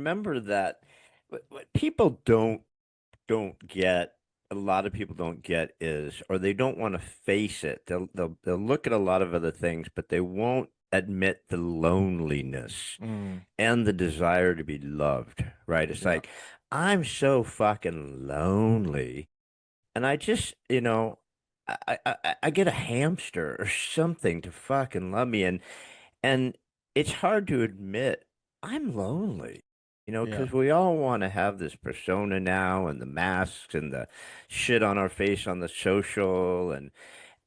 remember that what people don't get, a lot of people don't get is, or they don't want to face it. They'll look at a lot of other things, but they won't admit the loneliness Mm, and the desire to be loved, right? It's yeah. like, I'm so fucking lonely. And I just, I get a hamster or something to fucking love me. And it's hard to admit I'm lonely, Yeah. because we all want to have this persona now and the masks and the shit on our face on the social and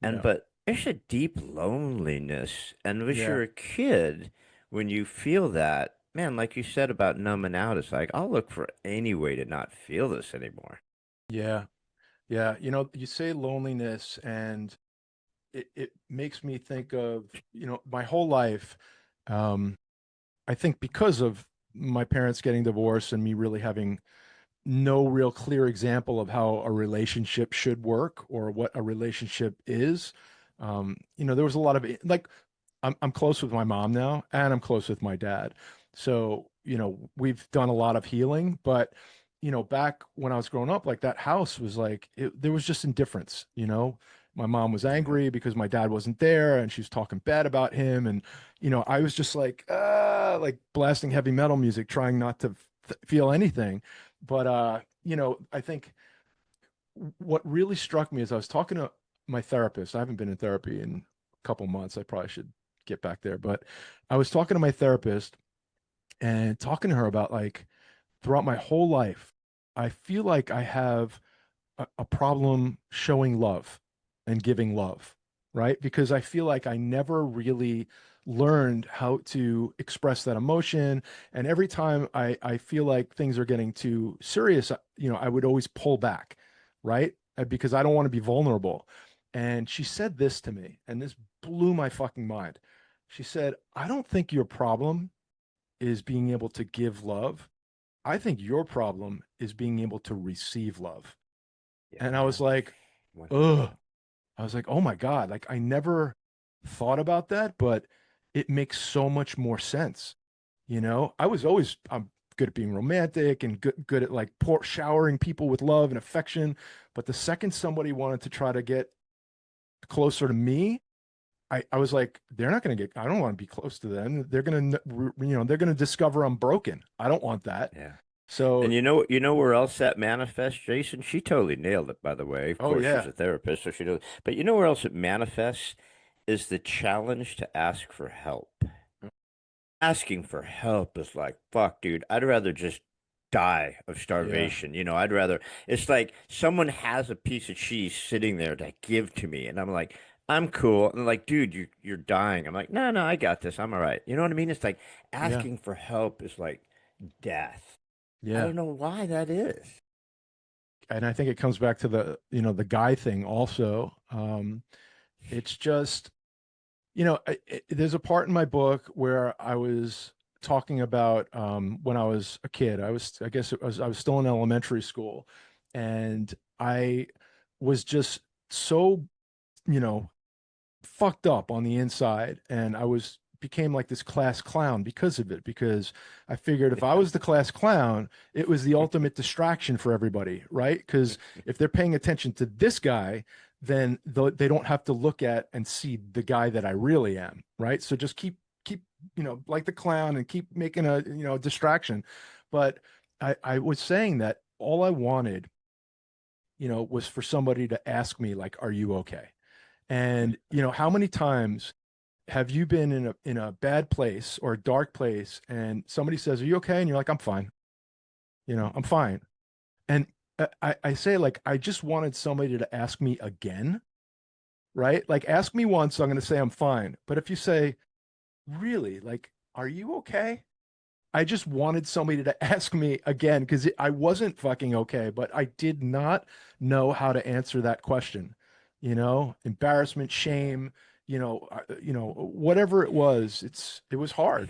Yeah. but there's a deep loneliness. And when Yeah. you're a kid, when you feel that, man, like you said about numbing out, it's like I'll look for any way to not feel this anymore. Yeah. Yeah. You say loneliness and it makes me think of, my whole life. Um, I think because of my parents getting divorced and me really having no real clear example of how a relationship should work or what a relationship is. There was a lot of like I'm close with my mom now and I'm close with my dad. So, we've done a lot of healing, but back when I was growing up, like that house was like there was just indifference. My mom was Yeah. angry because my dad wasn't there and she was talking bad about him. And, I was just like blasting heavy metal music, trying not to feel anything. But I think what really struck me is I was talking to my therapist. I haven't been in therapy in a couple months. I probably should get back there. But I was talking to my therapist and talking to her about like throughout my whole life, I feel like I have a problem showing love and giving love, right? Because I feel like I never really learned how to express that emotion. And every time I feel like things are getting too serious, I would always pull back, right? Because I don't want to be vulnerable. And she said this to me, and this blew my fucking mind. She said, I don't think your problem is being able to give love. I think your problem is being able to receive love. And I Yeah. was like, ugh. 100. I was like, oh my God. Like I never thought about that, but it makes so much more sense. I'm good at being romantic and good at like showering people with love and affection. But the second somebody wanted to try to get closer to me, I was like, they're not going to get, I don't want to be close to them. They're going to, they're going to discover I'm broken. I don't want that. Yeah. So, And you know where else that manifests, Jason? She totally nailed it, by the way. Of oh course, she's yeah. a therapist, so she knows. But you know where else it manifests is the challenge to ask for help. Asking for help is like, fuck, dude, I'd rather just die of Yeah. starvation. I'd rather, it's like someone has a piece of cheese sitting there to give to me. And I'm like, I'm cool. And like, dude, you're dying. I'm like, no, no, I got this. I'm all right. You know what I mean? It's like Yeah. asking for help is like death. I Yeah. don't know why that is. And I think it comes back to the guy thing also. It's just, there's a part in my book where I was talking about when I was a kid. I guess I was still in elementary school, and I was just so, you know, fucked up on the inside, and I was became like this class clown because of it, because I figured if I was the class clown, it was the ultimate distraction for everybody, right? Because if they're paying attention to this guy, then they don't have to look at and see the guy that I really am, right? So just keep like the clown and keep making a distraction. But I was saying that all I wanted, was for somebody to ask me like, "Are you okay?" And how many times have you been in a bad place or a dark place and somebody says, "Are you okay?" And you're like, "I'm fine." "I'm fine." And I say like, I just wanted somebody to ask me again, right? Like ask me once, I'm going to say I'm fine. But if you say, "Really? Like, are you okay?" I just wanted somebody to ask me again because I wasn't fucking okay, but I did not know how to answer that question. Embarrassment, Yeah. shame, whatever it was, it was hard.